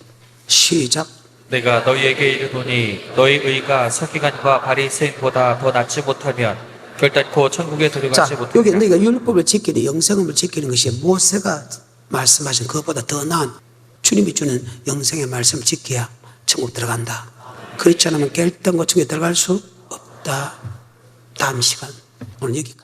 [SPEAKER 1] 시작.
[SPEAKER 2] 내가 너희에게 이르노니 너희 의가 서기관과 바리새인보다 더 낫지 못하면 결단코 천국에
[SPEAKER 1] 자,
[SPEAKER 2] 들어가지
[SPEAKER 1] 여기
[SPEAKER 2] 못하리라.
[SPEAKER 1] 너희가 율법을 지키는 영생을 지키는 것이 모세가 말씀하신 그것보다 더 나은 주님이 주는 영생의 말씀을 지켜야 천국 들어간다. 그렇지 않으면 결단코 천국에 들어갈 수 없다. 다음 시간 오늘 여기까지.